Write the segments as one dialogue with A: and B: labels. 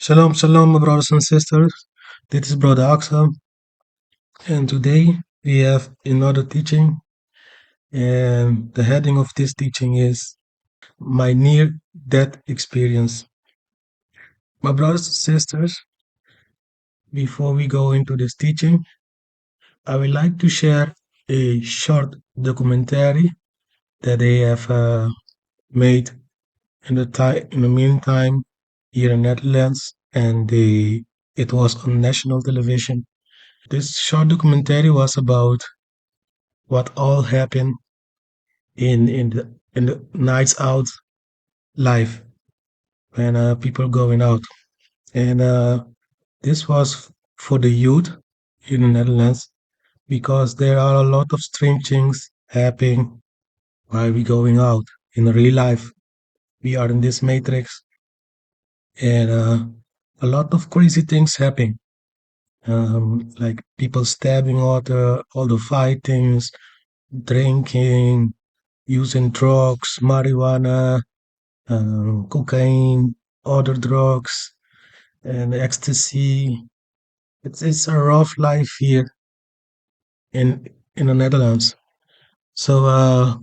A: Shalom, shalom, my brothers and sisters. This is Brother Axel, and today we have another teaching. And the heading of this teaching is My Near Death Experience. My brothers and sisters, before we go into this teaching, I would like to share a short documentary that they have made in the meantime here in Netherlands, and it was on national television. This short documentary was about what all happened in the nights out life when people going out, and this was for the youth in the Netherlands because there are a lot of strange things happening while we going out in real life. We are in this matrix, and a lot of crazy things happen. Like people stabbing all the fightings, drinking, using drugs, marijuana, cocaine, other drugs, and ecstasy. It's a rough life here in the Netherlands. So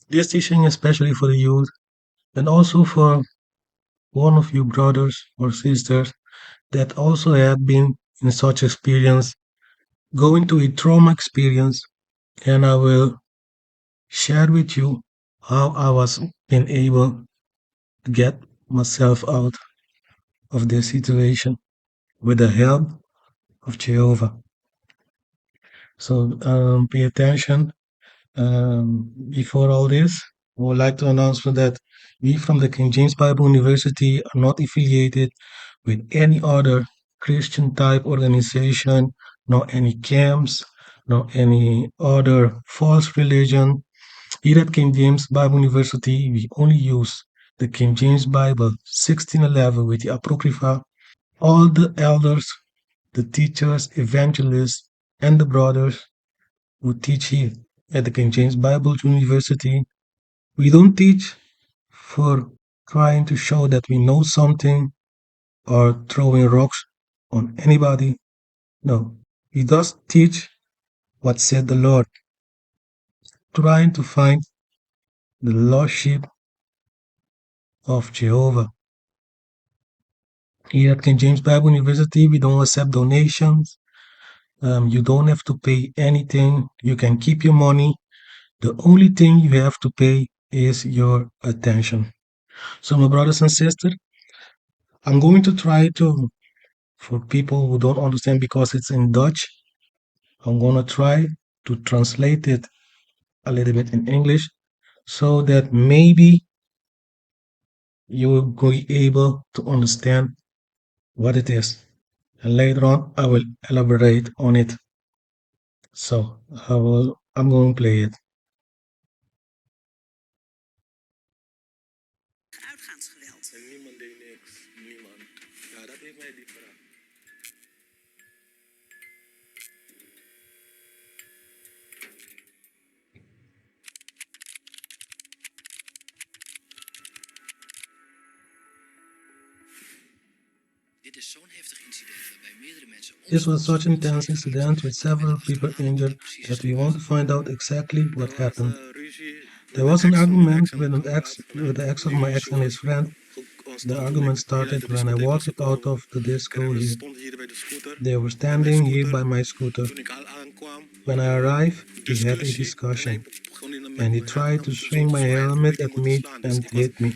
A: this teaching especially for the youth and also for one of you brothers or sisters that also had been in such experience, going to a trauma experience, and I will share with you how I was been able to get myself out of this situation with the help of Jehovah. So pay attention. Before all this, I would like to announce that we from the King James Bible University are not affiliated with any other Christian type organization, nor any camps, nor any other false religion. Here at King James Bible University, we only use the King James Bible 1611 with the Apocrypha. All the elders, the teachers, evangelists, and the brothers who teach here at the King James Bible University, we don't teach for trying to show that we know something or throwing rocks on anybody. No, we just teach what said the Lord, trying to find the lordship of Jehovah. Here at King James Bible University, we don't accept donations. You don't have to pay anything. You can keep your money. The only thing you have to pay is your attention. So, my brothers and sisters, I'm going to try to, for people who don't understand because it's in Dutch, I'm going to try to translate it a little bit in English so that maybe you will be able to understand what it is. And later on, I will elaborate on it. So, I'm going to play it. Uitgaansgeweld. En niemand deed niks. Niemand. Ja, dat heeft mij diep geraakt. This was such an intense incident with several people injured that we want to find out exactly what happened. There was an argument with the ex of my ex and his friend. The argument started when I walked out of the disco here. They were standing here by my scooter. When I arrived, we had a discussion, and he tried to swing my helmet at me and hit me.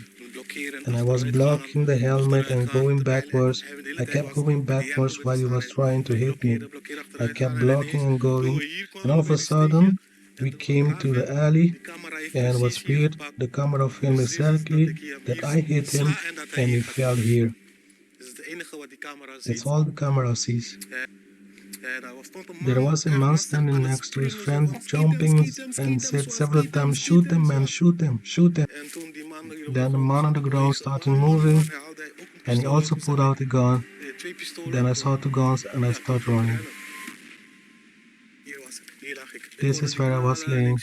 A: And I was blocking the helmet and going backwards. I kept going backwards while he was trying to hit me. I kept blocking and going, and all of a sudden, we came to the alley, and what's weird, the camera filmed exactly that I hit him and he fell here. That's all the camera sees. There was a man standing next to his friend, jumping and said several times, "Shoot him, man, shoot him, shoot him." Then the man on the ground started moving, and he also pulled out a gun. Then I saw two guns and I started running. This is where I was laying.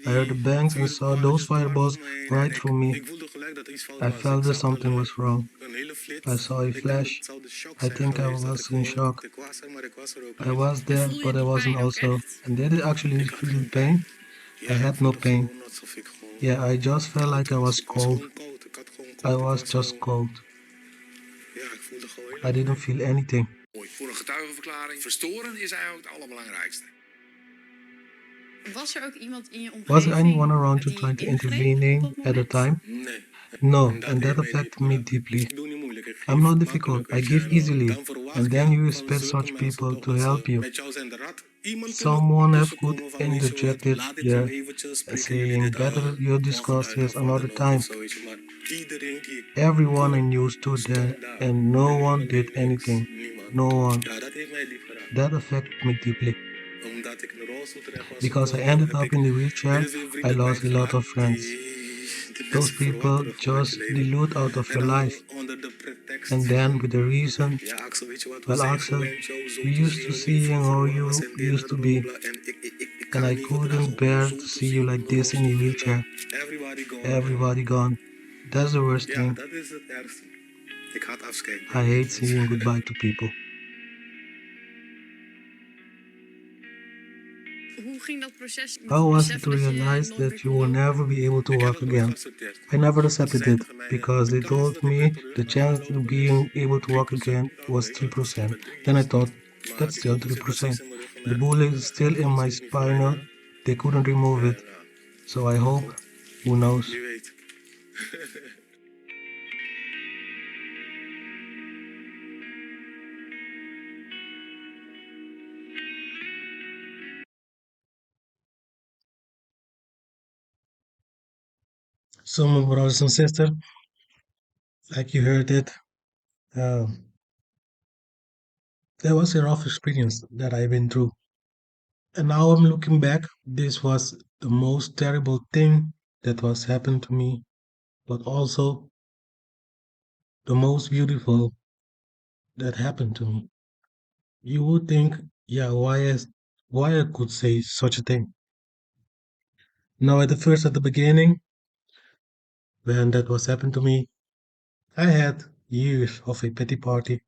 A: I heard the bangs and saw those fireballs right through me. I felt that something was wrong. I saw a flash. I think I was in shock. I was
B: En
A: there,
B: voel je
A: but I
B: die
A: wasn't
B: pijn ook
A: also.
B: echt?
A: And did it actually feel pain? I had no pain. Yeah, I just felt like I was cold. I was just cold. I didn't feel anything.
B: Mooi. Voor een getuigenverklaring. Verstoren is eigenlijk het allerbelangrijkste. Was er ook iemand in je
A: Was there anyone
B: omgeving
A: around you
B: die
A: trying to
B: ingreep op
A: intervene
B: dat
A: at the
B: moment?
A: time? No, and that affected me deeply. I'm not difficult. I give easily. And then you expect such people to help you. Someone else could interject it, yeah, saying better you discuss this another time. Everyone I knew stood there and no one did anything. No one. That affected me deeply. Because I ended up in the wheelchair, I lost a lot of friends. Those people just dilute out of your life. And then with the reason, well, Axel, we used to see how you used to be, and I couldn't bear to see you like this in a wheelchair. Everybody gone. That's the worst thing. I hate saying goodbye to people.
B: Hoe ging dat proces met
A: How
B: het
A: was it to
B: beseffen dat je
A: realize
B: nooit meer
A: that you
B: kon
A: will never
B: lopen?
A: be able to walk again? I never accepted it because they told me the chance of being able to walk again was 3%. Then I thought, that's still 3%. The bullet is still in my spinal. They couldn't remove it. So I hope, who knows? So, my brothers and sisters, like you heard it, uh, there was a rough experience that I've been through. And now I'm looking back, this was the most terrible thing that was happened to me, but also the most beautiful that happened to me. You would think, yeah, why I could say such a thing. Now, at the beginning, when that was happened to me, I had years of a pity party.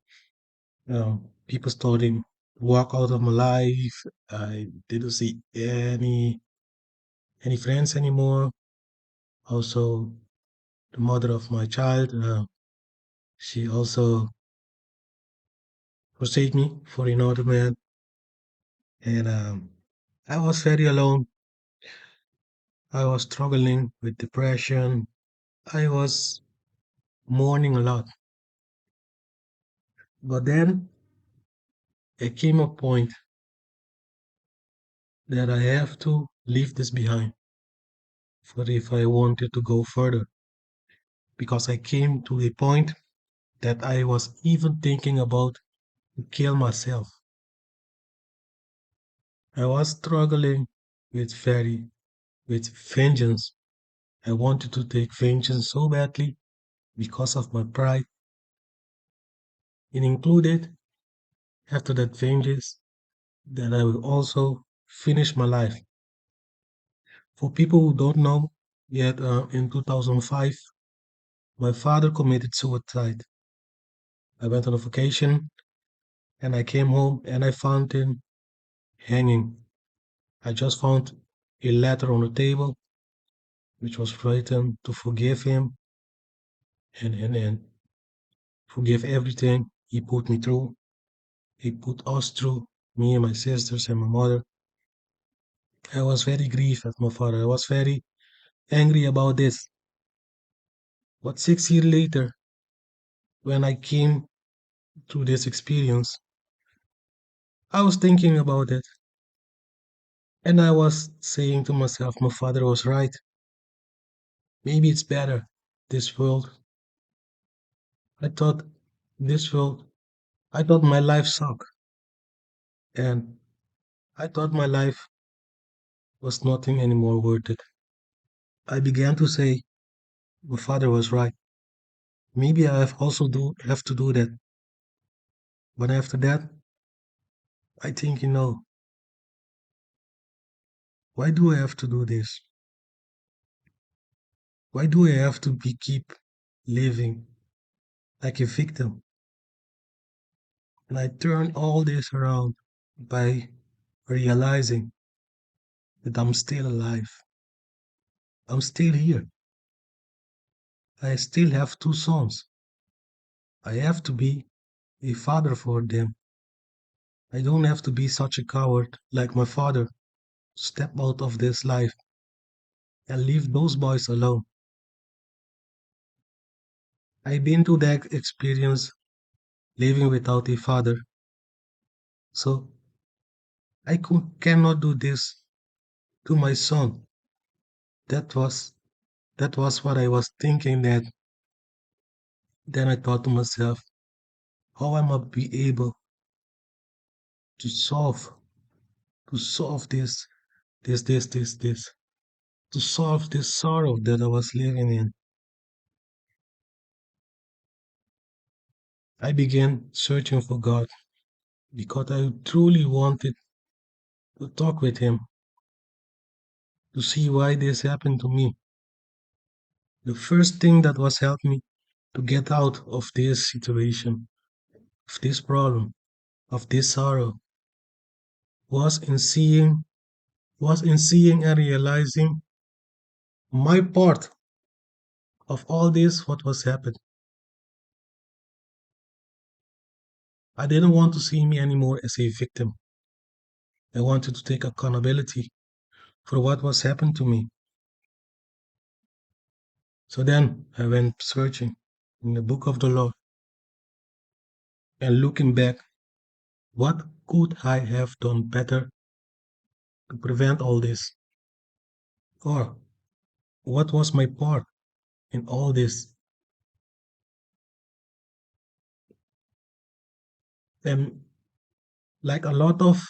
A: People starting to walk out of my life. I didn't see any friends anymore. Also, the mother of my child, she also forsake me for another man, and I was very alone. I was struggling with depression. I was mourning a lot. But then it came a point that I have to leave this behind for if I wanted to go further. Because I came to a point that I was even thinking about to kill myself. I was struggling with vengeance. I wanted to take vengeance so badly because of my pride. It included after that vengeance that I will also finish my life. For people who don't know, yet in 2005, my father committed suicide. I went on a vacation and I came home and I found him hanging. I just found a letter on the table which was written to forgive him and forgive everything he put me through. He put us through, me and my sisters and my mother. I was very grieved at my father. I was very angry about this. But 6 years later, when I came through this experience, I was thinking about it and I was saying to myself, my father was right. Maybe it's better. This world, I thought this world, I thought my life sucked and I thought my life was nothing anymore worth it. I began to say, my father was right. Maybe I have to do that. But after that, I think, why do I have to do this? Why do I have to keep living like a victim. And I turned all this around by realizing that I'm still alive. I'm still here. I still have two sons. I have to be a father for them. I don't have to be such a coward like my father. Step out of this life and leave those boys alone. I've been to that experience living without a father, so cannot do this to my son. That was that was what I was thinking. That then I thought to myself, how am I be able to solve this, to solve this sorrow that I was living in. I began searching for God because I truly wanted to talk with Him to see why this happened to me. The first thing that was helped me to get out of this situation, of this problem, of this sorrow, was in seeing and realizing my part of all this what was happening. I didn't want to see me anymore as a victim. I wanted to take accountability for what was happened to me. So then I went searching in the book of the law and looking back, what could I have done better to prevent all this? Or what was my part in all this? And like a lot of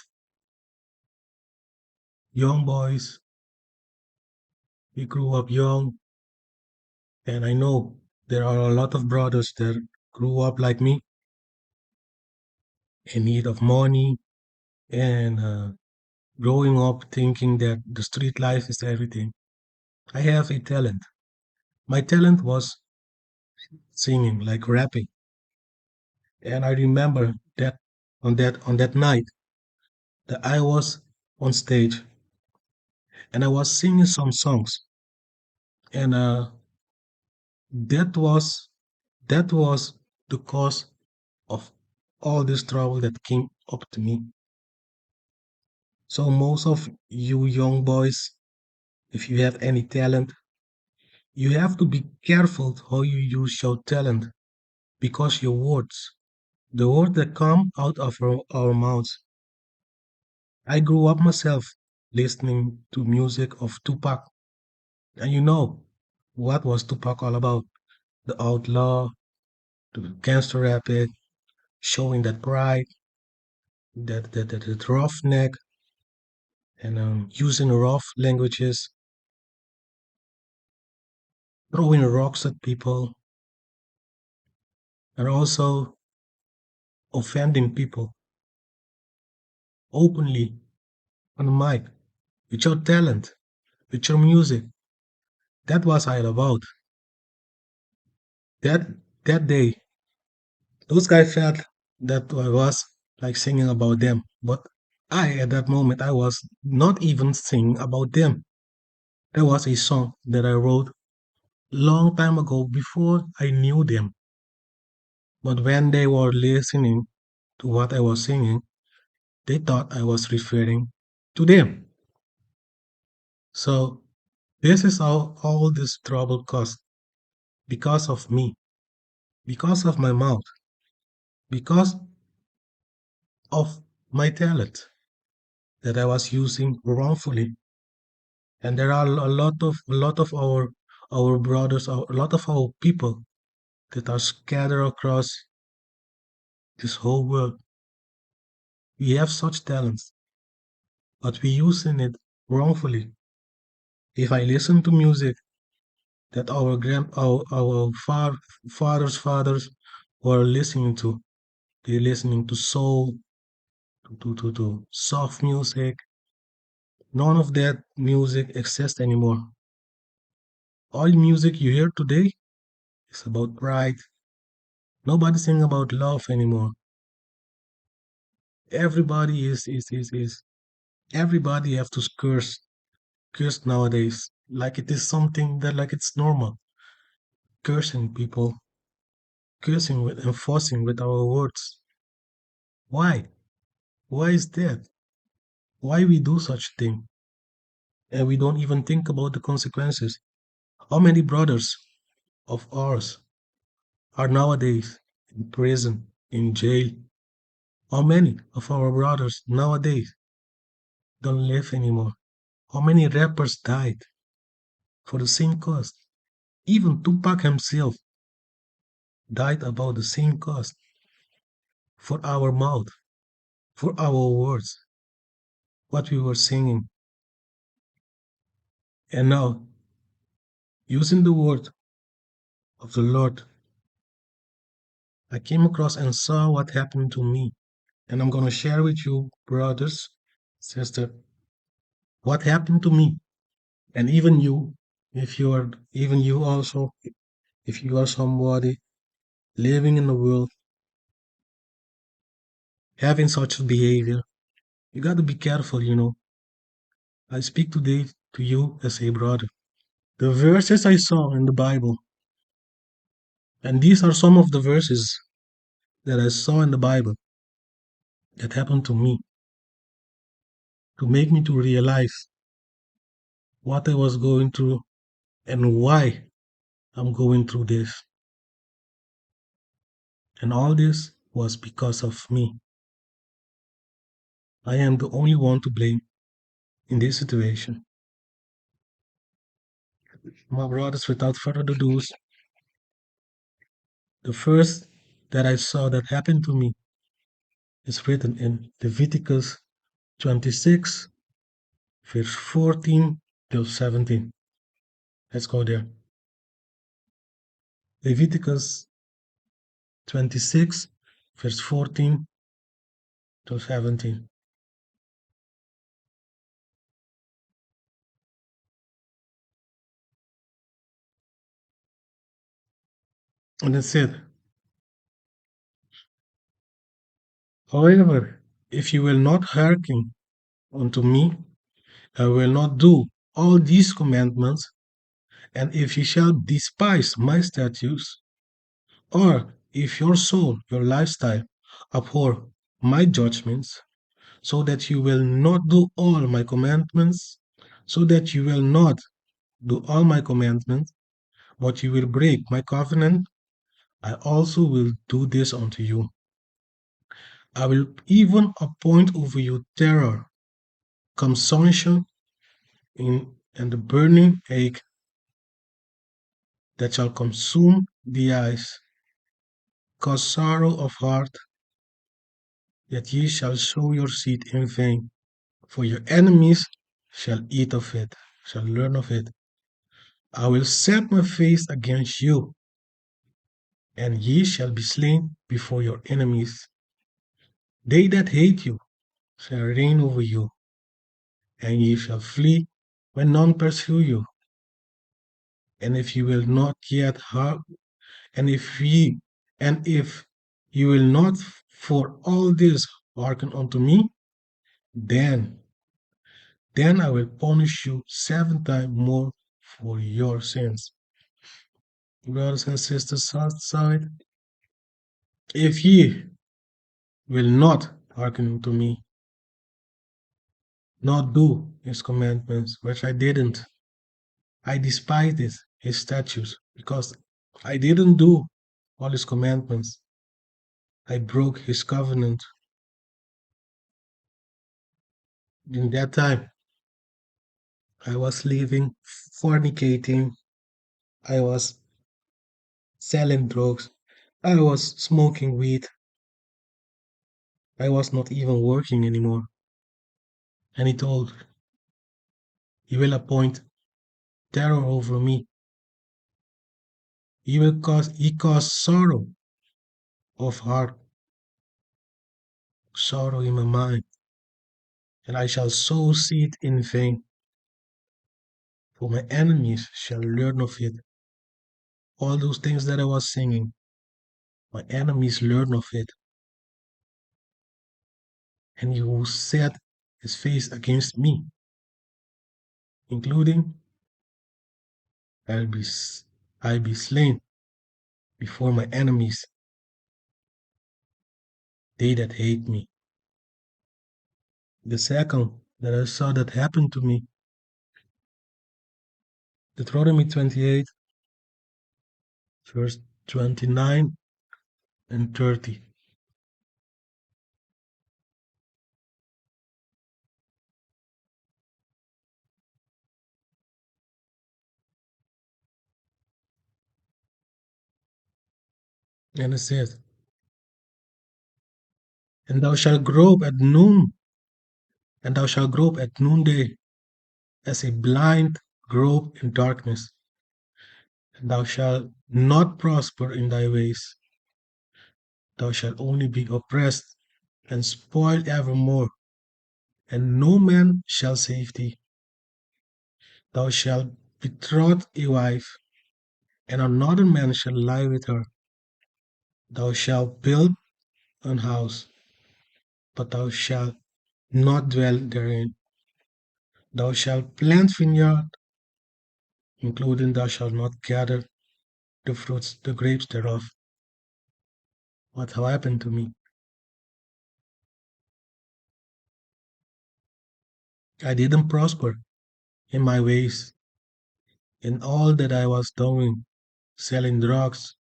A: young boys, we grew up young, and I know there are a lot of brothers that grew up like me in need of money and growing up thinking that the street life is everything. I have a talent. My talent was singing, like rapping. And I remember that on that night that I was on stage and I was singing some songs. And that was that was the cause of all this trouble that came up to me. So most of you young boys, if you have any talent, you have to be careful how you use your talent because your words, the words that come out of our mouths. I grew up myself listening to music of Tupac, and you know what was Tupac all about? The outlaw, the gangster rapper, showing that pride, that roughneck, and using rough languages, throwing rocks at people, and also offending people openly on the mic with your talent, with your music. That was all about. That that day, those guys felt that I was like singing about them, but at that moment, I was not even singing about them. There was a song that I wrote long time ago before I knew them. But when they were listening to what I was singing, they thought I was referring to them. So this is how all this trouble caused because of me, because of my mouth, because of my talent that I was using wrongfully. And there are a lot of our brothers, a lot of our people that are scattered across this whole world. We have such talents, but we're using it wrongfully. If I listen to music that our fathers were listening to, they're listening to soul, to soft music. None of that music exists anymore. All music you hear today is about pride, Nobody sing about love anymore. Everybody is everybody have to curse nowadays. Like it is something that like it's normal. Cursing people, cursing with enforcing with our words. Why? Why is that? Why we do such thing? And we don't even think about the consequences. How many brothers of ours are nowadays in prison, in jail? How many of our brothers nowadays don't live anymore? How many rappers died for the same cause? Even Tupac himself died about the same cause for our mouth, for our words, what we were singing. And now, using the word of the Lord, I came across and saw what happened to me. And I'm going to share with you, brothers, sister, what happened to me. And even you, if you are, even you also, if you are somebody living in the world having such a behavior, you got to be careful. I speak today to you as a brother. The verses I saw in the Bible, and these are some of the verses that I saw in the Bible that happened to me to make me to realize what I was going through and why I'm going through this. And all this was because of me. I am the only one to blame in this situation. My brothers, without further ado, the first that I saw that happened to me is written in Leviticus 26, verse 14 till 17. Let's go there. Leviticus 26, verse 14 till 17. And it said, however, if you will not hearken unto me, I will not do all these commandments, and if ye shall despise my statutes, or if your soul, your lifestyle, abhor my judgments, so that you will not do all my commandments, so that you will not do all my commandments, but you will break my covenant, I also will do this unto you. I will even appoint over you terror, consumption, and the burning ache that shall consume the eyes, cause sorrow of heart, that ye shall sow your seed in vain. For your enemies shall eat of it, shall learn of it. I will set my face against you, and ye shall be slain before your enemies. They that hate you shall reign over you, and ye shall flee when none pursue you. And if you will not yet have, and if you will not for all this hearken unto me, then I will punish you 7 times more for your sins. Brothers and sisters outside, if ye will not hearken unto me, not do his commandments, which I didn't. I despised his statutes, because I didn't do all his commandments. I broke his covenant. In that time, I was living, fornicating, I was selling drugs, I was smoking weed, I was not even working anymore. And he told, he will appoint terror over me. He caused sorrow of heart, sorrow in my mind, and I shall sow seed in vain, for my enemies shall learn of it. All those things that I was singing, My enemies learn of it, and he who set his face against me, including I'll be, I'll be slain before my enemies, they that hate me. The second that I saw that happen to me, Deuteronomy 28, verse 29 and 30. And it says, And thou shalt grope at noon, and thou shalt grope at noonday, as a blind grope in darkness, and thou shalt not prosper in thy ways. Thou shalt only be oppressed and spoiled evermore, and no man shall save thee. Thou shalt betroth a wife, and another man shall lie with her. Thou shalt build an house, but thou shalt not dwell therein. Thou shalt plant vineyard, including thou shalt not gather the fruits, the grapes thereof. What happened to me? I didn't prosper in my ways, in all that I was doing, selling drugs,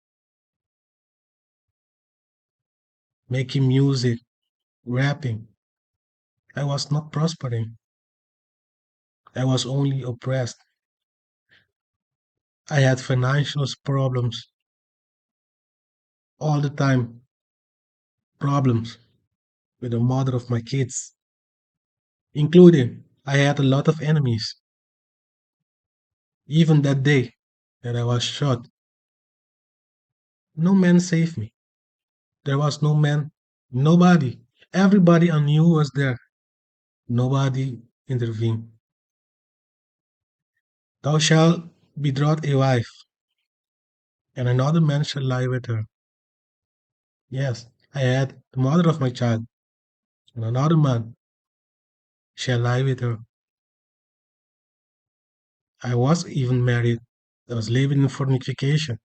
A: making music, rapping. I was not prospering. I was only oppressed. I had financial problems all the time, problems with the mother of my kids, including I had a lot of enemies. Even that day that I was shot, no man saved me. There was no man, nobody. Everybody I knew was there. Nobody intervened. Thou shalt betroth a wife, and another man shall lie with her. Yes, I had the mother of my child, and another man shall lie with her. I was even married. I was living in fornication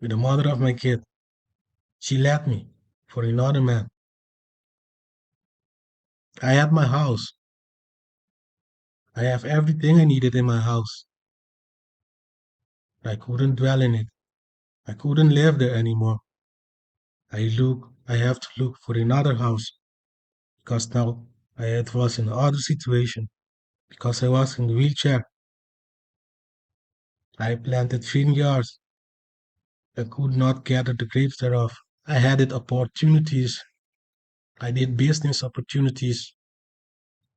A: with the mother of my kid. She left me for another man. I had my house. I have everything I needed in my house. I couldn't dwell in it. I couldn't live there anymore. I have to look for another house because now was in another situation because I was in the wheelchair. I planted vineyards. I could not gather the grapes thereof. I had it opportunities. I did business opportunities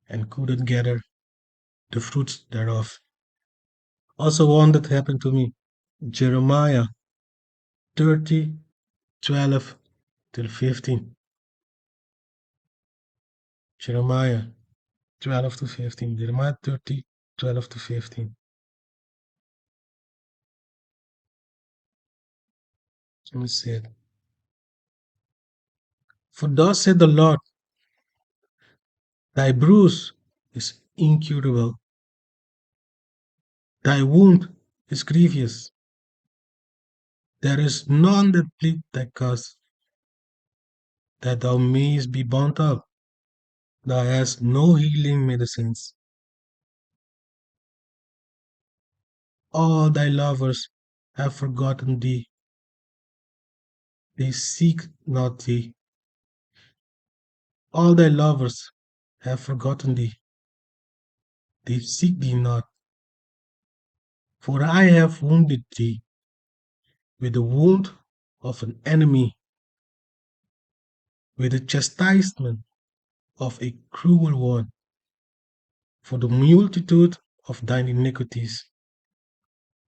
A: and couldn't gather the fruits thereof. Also, one that happened to me, Jeremiah 30:12 till 15. Jeremiah 12 to 15. Jeremiah 30:12 to 15. Let me see it. For thus said the Lord, thy bruise is incurable, thy wound is grievous. There is none that plead thy cause, that thou mayest be bound up. Thou hast no healing medicines. All thy lovers have forgotten thee. They seek not thee. All thy lovers have forgotten thee. They seek thee not. For I have wounded thee with the wound of an enemy, with the chastisement of a cruel one, for the multitude of thine iniquities,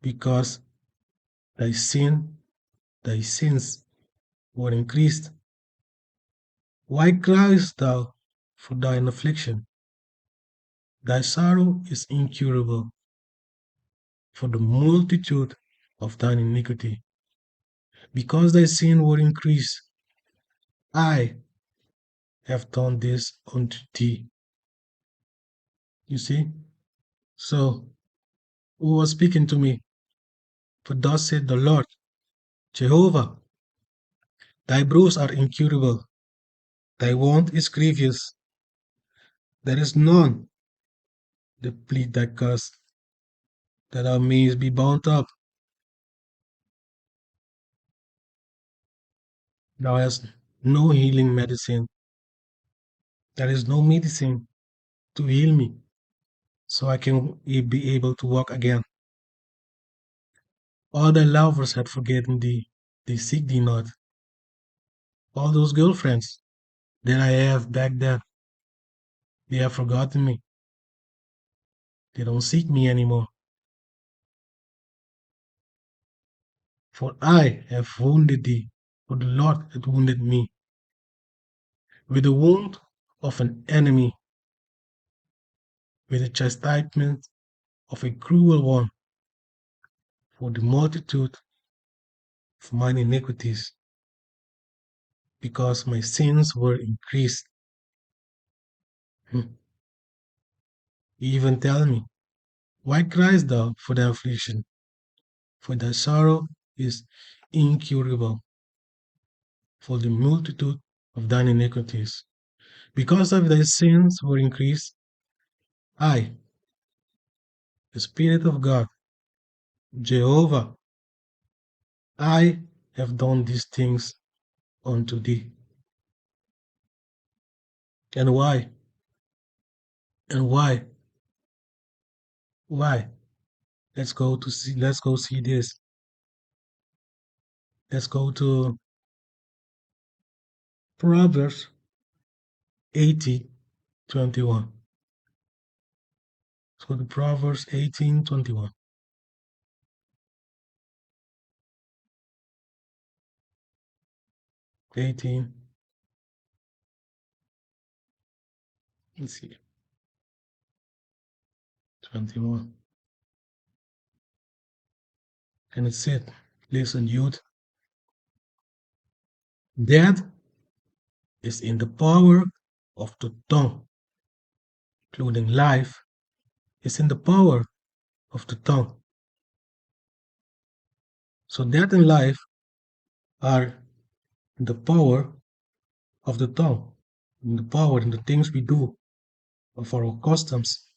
A: because thy thy sins were increased. Why criest thou for thine affliction? Thy sorrow is incurable, for the multitude of thine iniquity. Because thy sin will increase, I have done this unto thee. You see? So, who was speaking to me? For thus said the Lord, Jehovah, thy bruises are incurable, thy wound is grievous, there is none that plead thy cause, that thou mayest be bound up. Thou hast no healing medicine. There is no medicine to heal me, so I can be able to walk again. All thy lovers had forgotten thee, they seek thee not. All those girlfriends that I have back then, they have forgotten me. They don't seek me anymore. For I have wounded thee, for the Lord had wounded me. With the wound of an enemy, with the chastisement of a cruel one, for the multitude of mine iniquities, because my sins were increased. Hmm. Even tell me, why criest thou for thy affliction? For thy sorrow is incurable, for the multitude of thine iniquities. Because of thy sins were increased, I, the Spirit of God, Jehovah, I have done these things unto thee. And why? And why? Why? Let's go see this. Let's go to Proverbs 18:21. Let's go to Proverbs 18:21. 18. Let's see. 21. And it said, listen, youth, death is in the power of the tongue, including life is in the power of the tongue. So death and life are in the power of the tongue, in the power in the things we do, of our customs.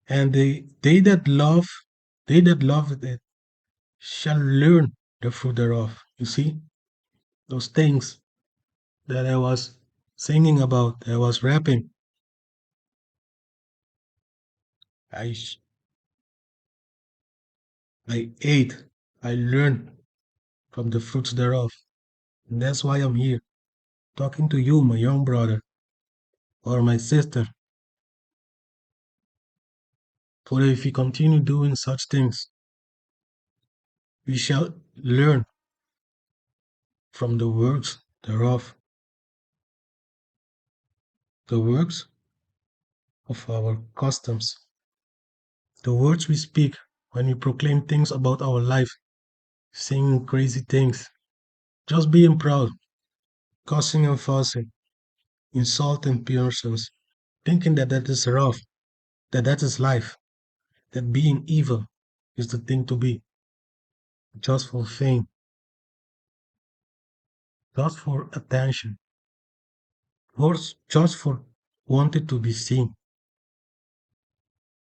A: And they that love it shall learn the fruit thereof. You see, those things that I was singing about, I was rapping. I I ate, I learned from the fruits thereof. And that's why I'm here, talking to you, my young brother or my sister. For if we continue doing such things, we shall learn from the works thereof, the works of our customs, the words we speak when we proclaim things about our life, saying crazy things, just being proud, cussing and fussing, insulting persons, thinking that that is rough, that that is life, that being evil is the thing to be, just for fame, just for attention, or just for wanting to be seen.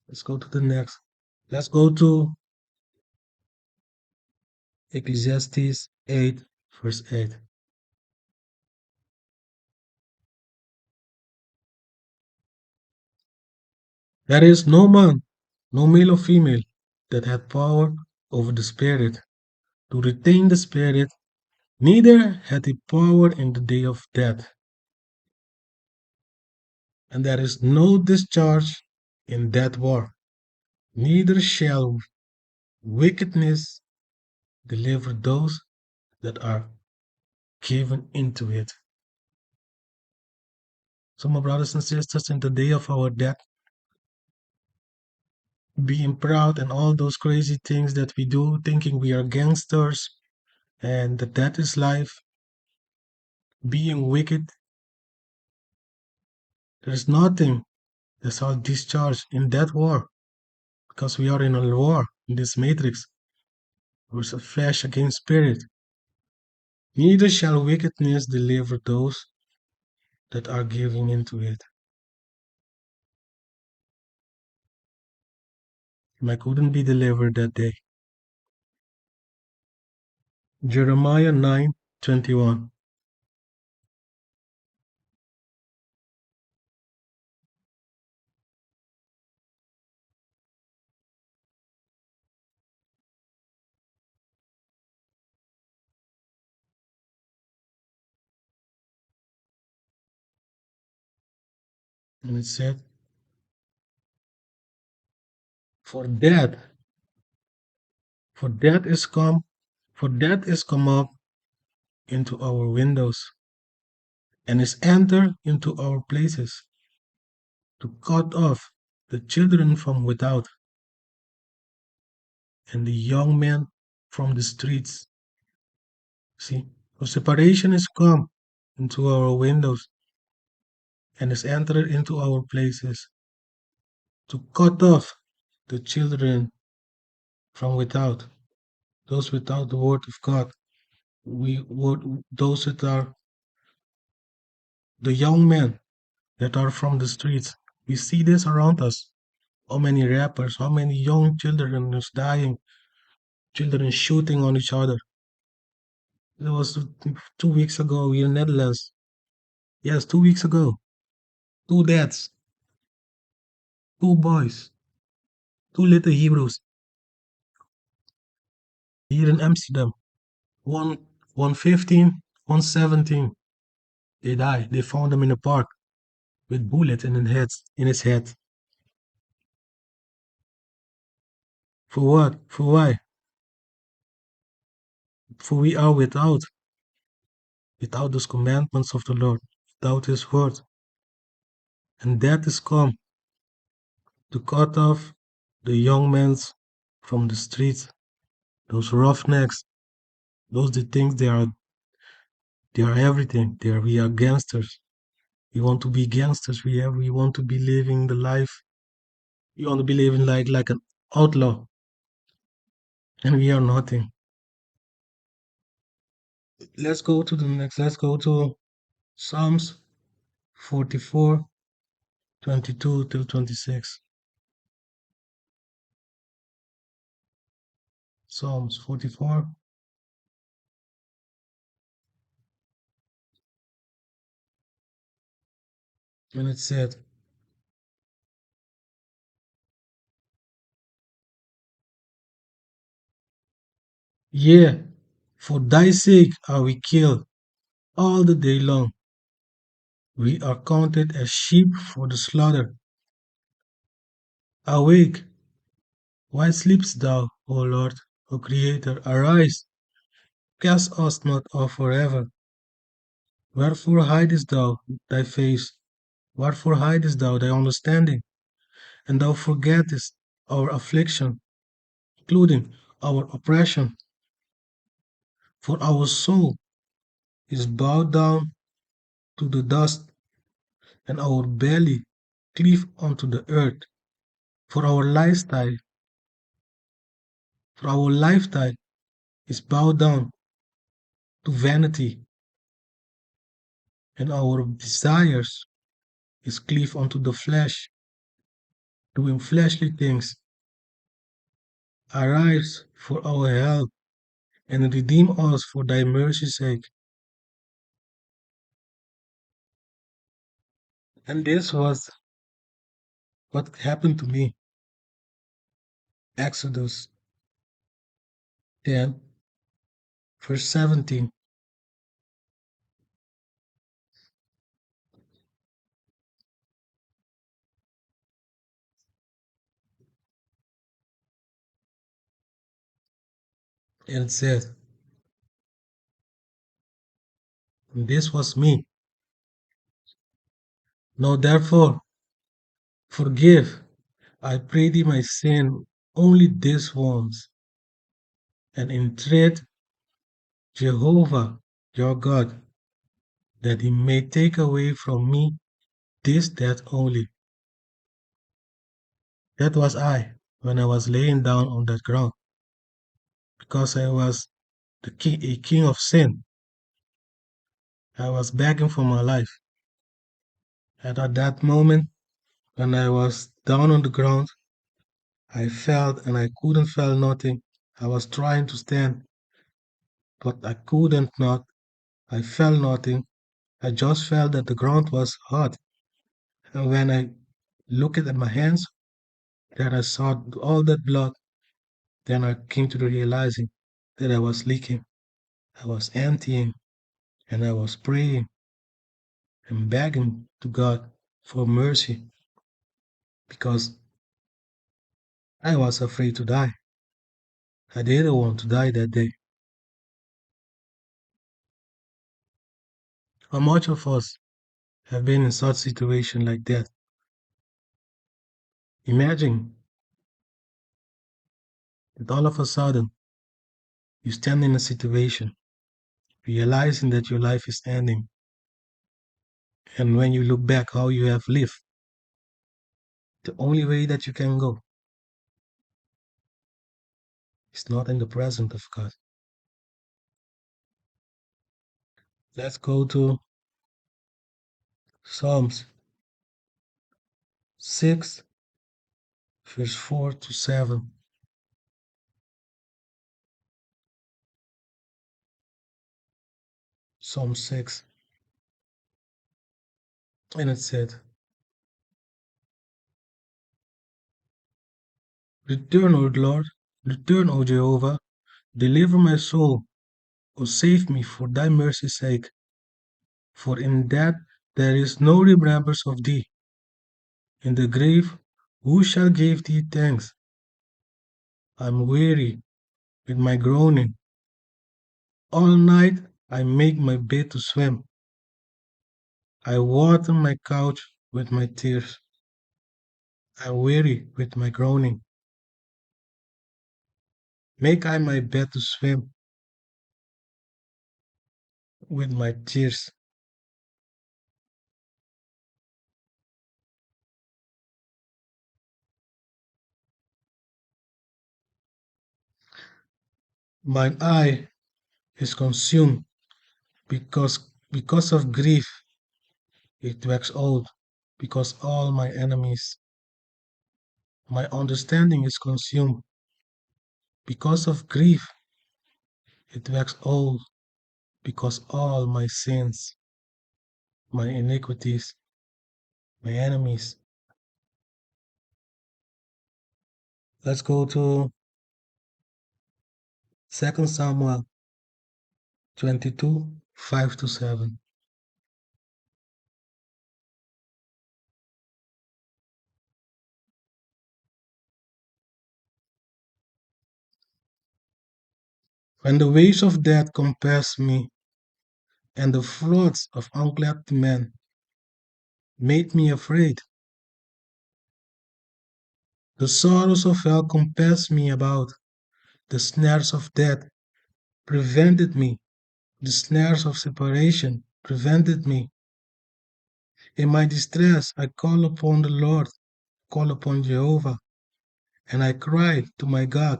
A: Let's go to the next. Let's go to Ecclesiastes 8, verse 8. There is no man, no male or female, that hath power over the Spirit, to retain the Spirit, neither hath he power in the day of death. And there is no discharge in that war, neither shall wickedness deliver those that are given into it. So, my brothers and sisters, in the day of our death, being proud and all those crazy things that we do, thinking we are gangsters, and the death is life, being wicked. There's nothing that's all discharged in that war because we are in a war in this matrix versus flesh against spirit. Neither shall wickedness deliver those that are giving into it. And I couldn't be delivered that day. Jeremiah 9:21. And it said, For that, for that is come, for that is come up into our windows, and is entered into our places, to cut off the children from without, and the young men from the streets. See, for separation is come into our windows, and is entered into our places, to cut off the children from without, those without the word of God. Those that are the young men that are from the streets. We see this around us. How many rappers, how many young children is dying, children shooting on each other. It was 2 weeks ago in the Netherlands. Yes, 2 weeks ago. Two deaths, two boys, two little Hebrews here in Amsterdam. One 15, one 17. They died. They found them in a park with bullets in his head. For what? For why? For we are without those commandments of the Lord, without his word. And that is come to cut off the young men from the streets, those roughnecks, those that think they are everything. We are gangsters. We want to be gangsters. We want to be living the life. We want to be living like an outlaw, and we are nothing. Let's go to the next. Let's go to Psalms 44:22 till 26. Psalms 44. And it said, Yea, for thy sake are we killed all the day long. We are counted as sheep for the slaughter. Awake, why sleepest thou, O Lord, O Creator? Arise, cast us not off forever. Wherefore hidest thou thy face? Wherefore hidest thou thy understanding? And thou forgettest our affliction, including our oppression. For our soul is bowed down to the dust, and our belly cleave unto the earth. For our lifestyle, for our lifestyle is bowed down to vanity, and our desires is cleave unto the flesh, doing fleshly things. Arise for our help, and redeem us for thy mercy's sake. And this was what happened to me. Exodus 10, verse 17. And it said, and this was me. Now therefore, forgive, I pray thee, my sin only this once, and entreat Jehovah, your God, that he may take away from me this death only. That was I when I was laying down on that ground, because I was a king of sin. I was begging for my life. And at that moment, when I was down on the ground, I felt and I couldn't feel nothing. I was trying to stand, but I couldn't not. I felt nothing. I just felt that the ground was hot. And when I looked at my hands, that I saw all that blood, then I came to the realizing that I was leaking. I was emptying and I was praying and begging to God for mercy because I was afraid to die. I didn't want to die that day. How much of us have been in such situation like that? Imagine that all of a sudden you stand in a situation realizing that your life is ending, and when you look back how you have lived, the only way that you can go is not in the presence of God. Let's go to Psalms 6, verse 4 to 7. Psalm 6. And it said, Return, O Lord, return, O Jehovah, deliver my soul, O save me for thy mercy's sake. For in that there is no remembrance of thee. In the grave, who shall give thee thanks? I am weary with my groaning. All night I make my bed to swim. I water my couch with my tears. I am weary with my groaning. Make I my bed to swim with my tears. Mine eye is consumed because of grief. It wax old because all my enemies. My understanding is consumed because of grief. It wax old because all my sins, my iniquities, my enemies. Let's go to 2 Samuel 22, 5 to 7. When the waves of death compassed me, and the floods of unclad men made me afraid, the sorrows of hell compassed me about, the snares of death prevented me, the snares of separation prevented me. In my distress I called upon the Lord, called upon Jehovah, and I cried to my God,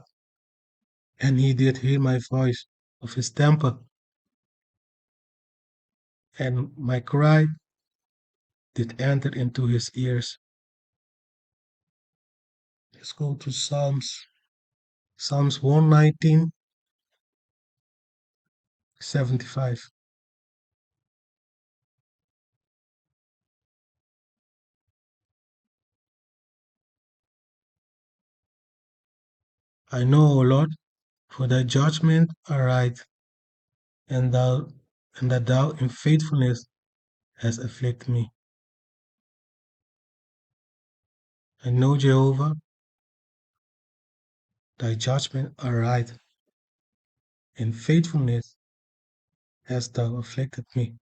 A: and he did hear my voice of his temper, and my cry did enter into his ears. Let's go to Psalms 119, 75. I know, O Lord, for thy judgment are right, and thou and that thou in faithfulness hast afflicted me. I know, Jehovah, thy judgment are right, in faithfulness hast thou afflicted me.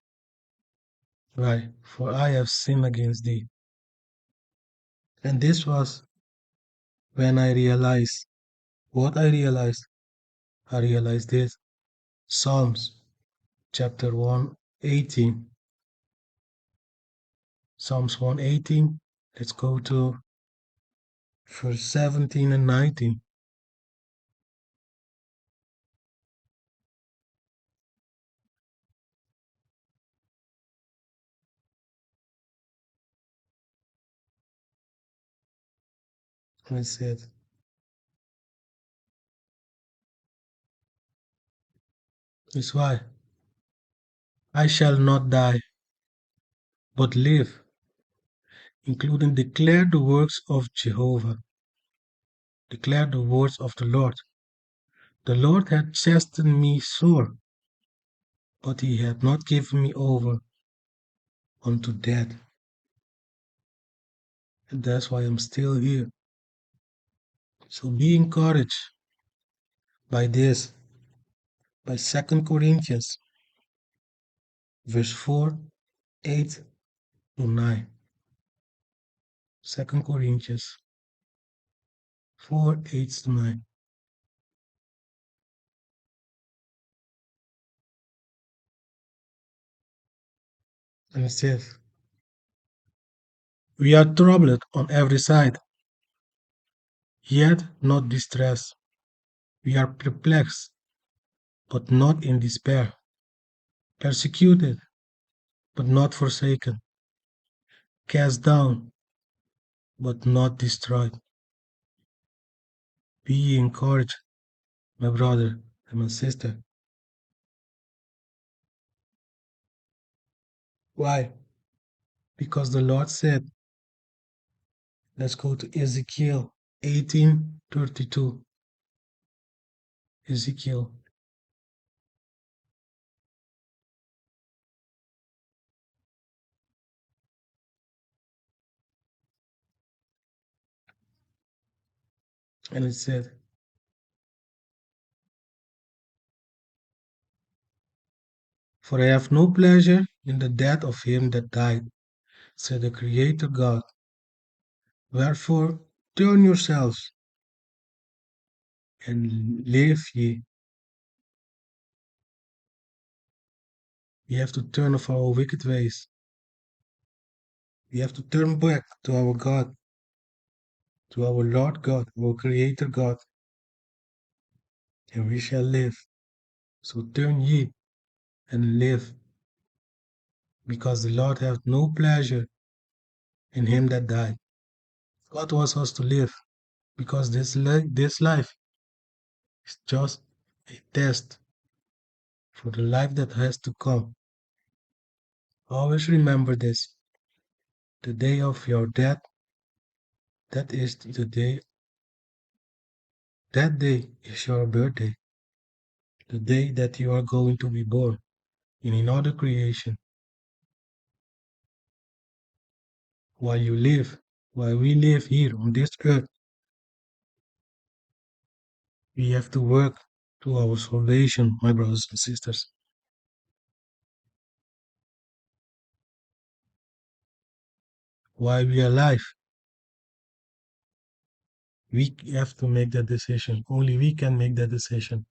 A: Right, for I have sinned against thee. And this was when I realized what I realized. I realized this. Psalms chapter 118. Psalms 118. Let's go to verse 17 and 19. And it said, "This why I shall not die, but live, including declare the works of Jehovah, declare the words of the Lord. The Lord had chastened me sore, but he had not given me over unto death." And that's why I'm still here. So be encouraged by this, by 2 Corinthians verse 4, 8 to 9. 2 Corinthians 4, 8 to 9. And it says, "We are troubled on every side, yet not distressed. We are perplexed, but not in despair. Persecuted, but not forsaken. Cast down, but not destroyed." Be encouraged, my brother and my sister. Why? Because the Lord said, let's go to Ezekiel 18:32. Ezekiel. And it said, "For I have no pleasure in the death of him that died, said the Creator God. Wherefore turn yourselves and live ye." We have to turn off our wicked ways. We have to turn back to our God, to our Lord God, our Creator God, and we shall live. So turn ye and live, because the Lord hath no pleasure in him that died. God wants us to live, because this life is just a test for the life that has to come. Always remember this. The day of your death, that is the day, that day is your birthday. The day that you are going to be born in another creation. While you live, while we live here on this earth, we have to work to our salvation, my brothers and sisters. While we are alive, we have to make that decision. Only we can make that decision.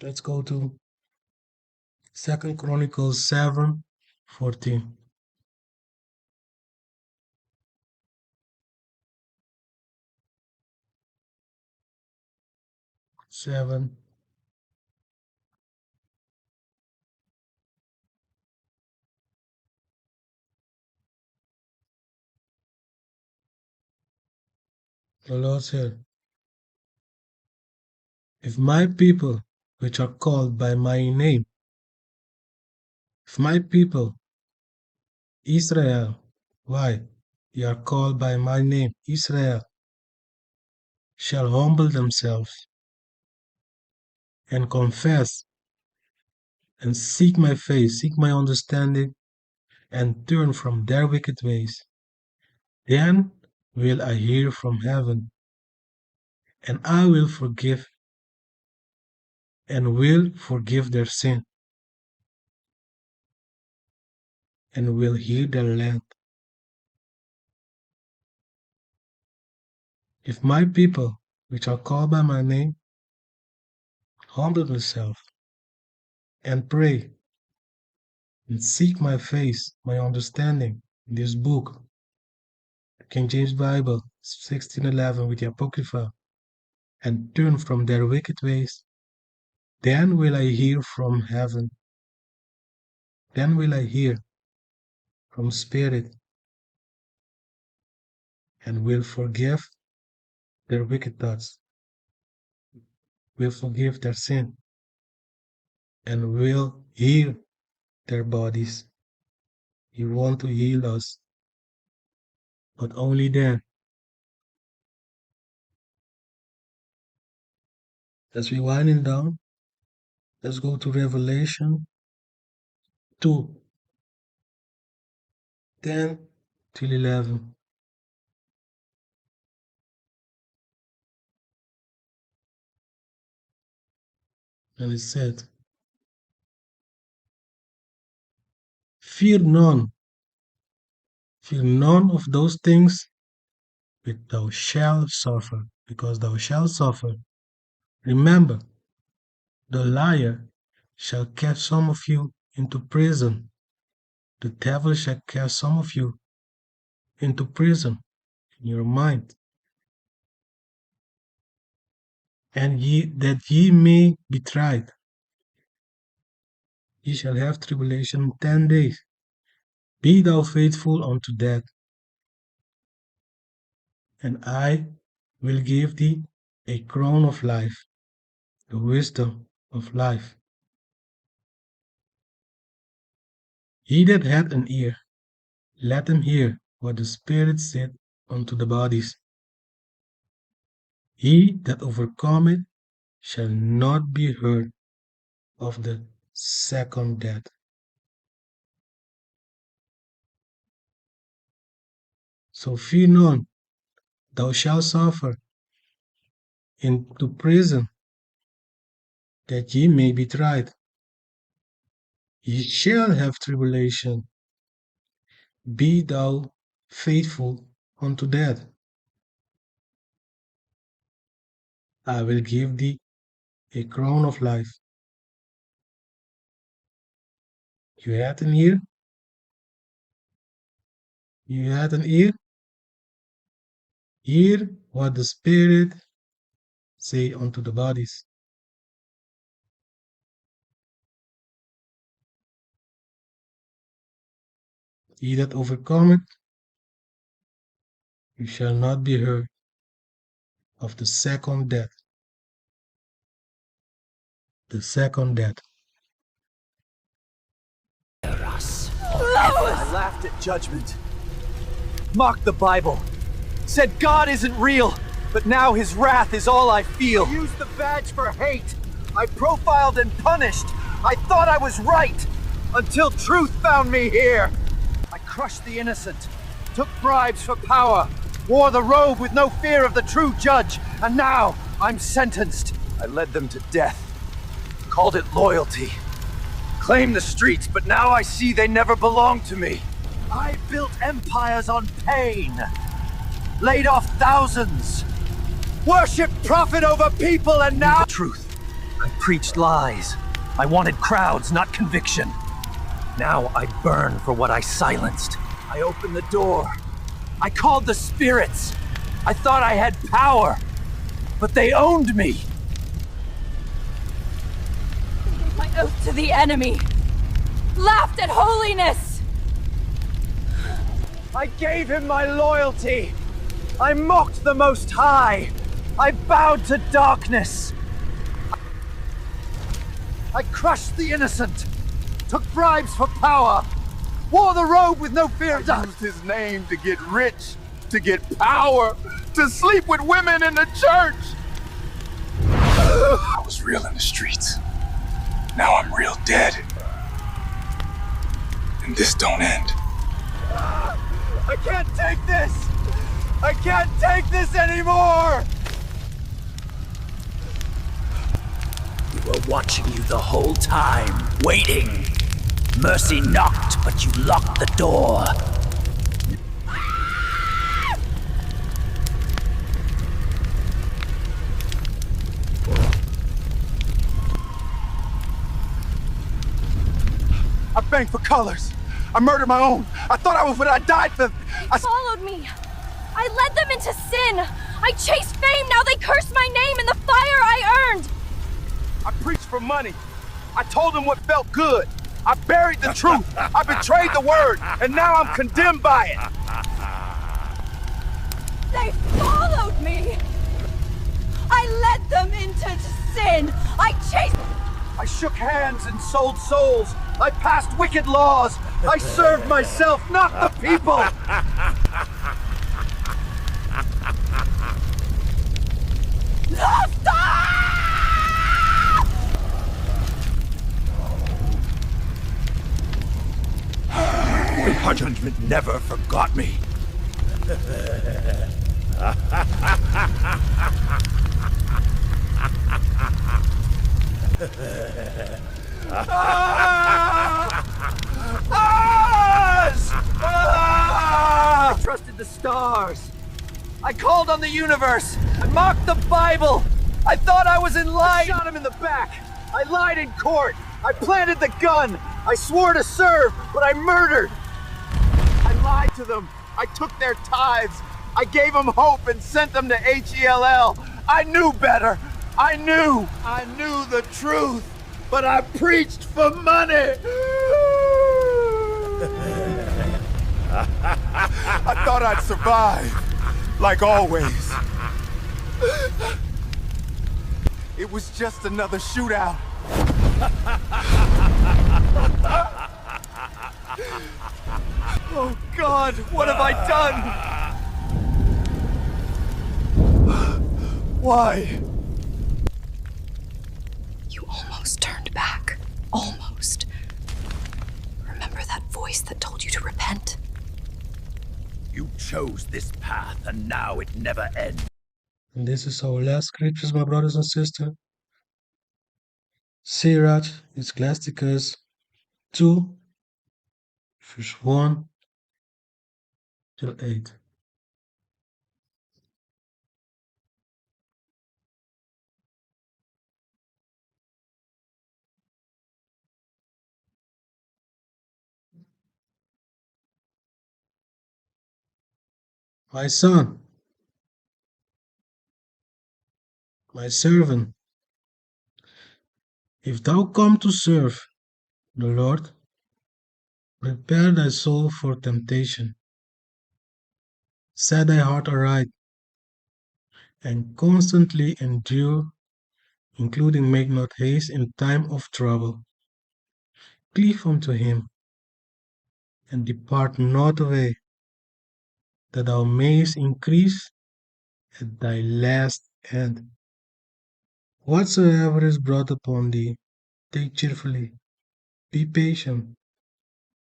A: Let's go to 2 Chronicles 7:14. 7. The Lord said, "If my people, which are called by my name, if my people, Israel, why? They are called by my name, Israel, shall humble themselves and confess and seek my face, seek my understanding, and turn from their wicked ways. Then will I hear from heaven, and I will forgive their sin, and will heal their land." If my people, which are called by my name, humble themselves and pray and seek my face, my understanding in this book, the King James Bible, 1611 with the Apocrypha, and turn from their wicked ways, then will I hear from heaven, then will I hear from Spirit, and will forgive their wicked thoughts, will forgive their sin, and will heal their bodies. He wants to heal us, but only then. As we winding down, let's go to Revelation 2, 10 till 11. And it said, Fear none of those things which thou shalt suffer, because thou shalt suffer. Remember, the liar shall cast some of you into prison. The devil shall cast some of you into prison in your mind, and that ye may be tried. Ye shall have tribulation 10 days. Be thou faithful unto death, and I will give thee a crown of life, the wisdom of life. He that hath an ear, let him hear what the Spirit saith unto the bodies. He that overcometh shall not be hurt of the second death. So fear none, thou shalt suffer into prison, that ye may be tried. Ye shall have tribulation. Be thou faithful unto death. I will give thee a crown of life. You had an ear? You had an ear? Hear what the Spirit say unto the bodies. He that overcometh, you shall not be hurt of the second death. The second death.
C: I laughed at judgment, mocked the Bible, said God isn't real, but now his wrath is all I feel. I used the badge for hate. I profiled and punished. I thought I was right, until truth found me here. I crushed the innocent, took bribes for power, wore the robe with no fear of the true judge, and now I'm sentenced. I led them to death, called it loyalty. Claimed the streets, but now I see they never belonged to me. I built empires on pain, laid off thousands, worshipped profit over people, and now... The truth. I preached lies. I wanted crowds, not conviction. Now I burn for what I silenced. I opened the door. I called the spirits. I thought I had power, but they owned me.
D: My oath to the enemy, laughed at holiness.
C: I gave him my loyalty. I mocked the Most High. I bowed to darkness. I crushed the innocent, took bribes for power, wore the robe with no fear of death.
E: Used his name to get rich, to get power, to sleep with women in the church. I was real in the streets. Now I'm real dead. And this don't end.
C: I can't take this! I can't take this anymore!
F: We were watching you the whole time, waiting. Mercy knocked, but you locked the door.
C: I banged for colors. I murdered my own. I thought I was what I died for.
D: They followed me. I led them into sin. I chased fame. Now they curse my name in the fire I earned.
C: I preached for money. I told them what felt good. I buried the truth. I betrayed the word, and now I'm condemned by it.
D: They followed me. I led them into sin. I chased.
C: I shook hands and sold souls. I passed wicked laws. I served myself, not the people.
F: The judgment never forgot me.
C: I trusted the stars. I called on the universe. I mocked the Bible. I thought I was in line. I shot him in the back. I lied in court. I planted the gun. I swore to serve, but I murdered. I lied to them. I took their tithes. I gave them hope and sent them to HELL. I knew better. I knew the truth, but I preached for money. I thought I'd survive, like always. It was just another shootout. Oh God, what have I done? Why?
G: You almost turned back. Almost. Remember that voice that told you to repent?
F: You chose this path, and now it never ends.
A: And this is our last scriptures, my brothers and sisters. Sirach, Ecclesiasticus 2, verse 1 till 8. My son, my servant, if thou come to serve the Lord, prepare thy soul for temptation. Set thy heart aright, and constantly endure, including make not haste in time of trouble. Cleave unto him, and depart not away, that thou mayest increase at thy last end. Whatsoever is brought upon thee, take cheerfully. Be patient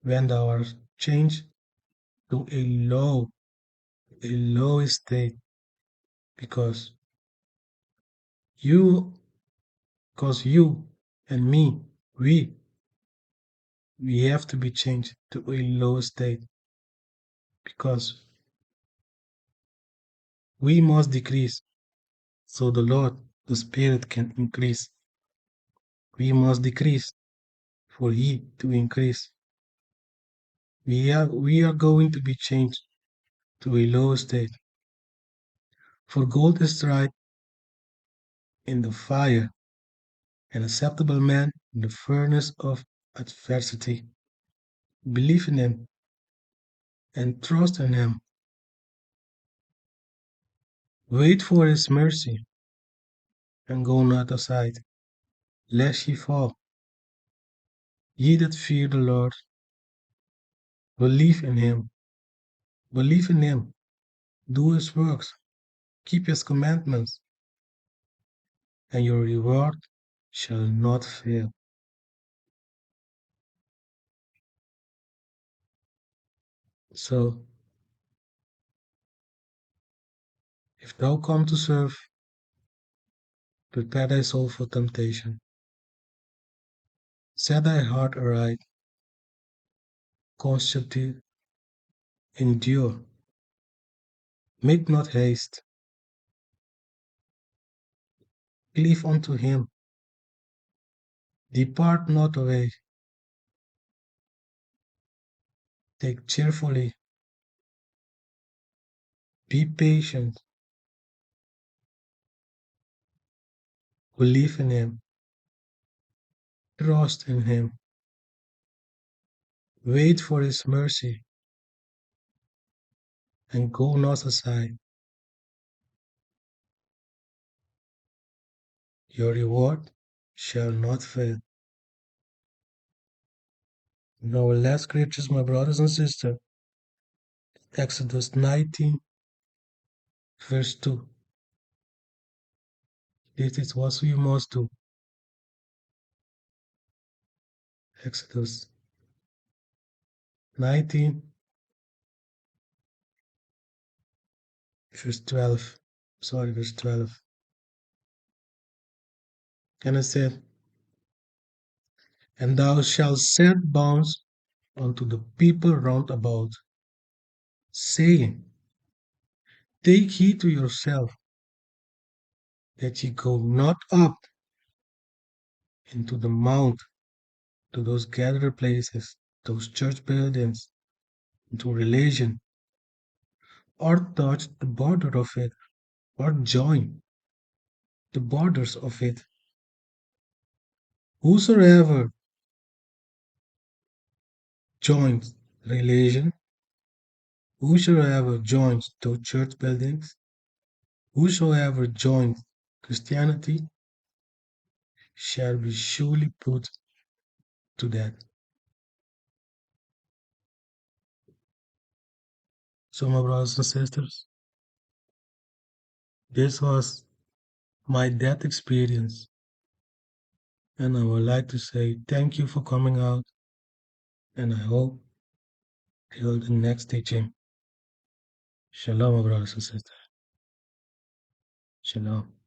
A: when thou art changed to a low estate, because you, and me, we have to be changed to a low state, because we must decrease so the Lord, the Spirit, can increase. We must decrease for He to increase. We are going to be changed to a low state. For gold is tried in the fire, an acceptable man in the furnace of adversity. Believe in Him and trust in Him. Wait for His mercy and go not aside, lest ye fall. Ye that fear the Lord, believe in Him. Believe in Him. Do His works. Keep His commandments, and your reward shall not fail. So, if thou come to serve, prepare thy soul for temptation. Set thy heart aright, constantly endure. Make not haste. Cleave unto him. Depart not away, Take cheerfully. Be patient. Believe in Him. Trust in Him. Wait for His mercy and go not aside. Your reward shall not fail. In our last scriptures, my brothers and sisters, Exodus 19, verse 2. This is what we must do. Exodus 19, verse 12. Verse 12. And it said, And thou shalt set bounds unto the people round about, saying, Take heed to yourself, that ye go not up into the mount, to those gathered places, those church buildings, into religion, or touch the border of it, or join the borders of it. Whosoever joins religion, whosoever joins those church buildings, whosoever joins Christianity, shall be surely put to death. So, my brothers and sisters, this was my death experience, and I would like to say thank you for coming out, and I hope till the next teaching. Shalom, my brothers and sisters. Shalom.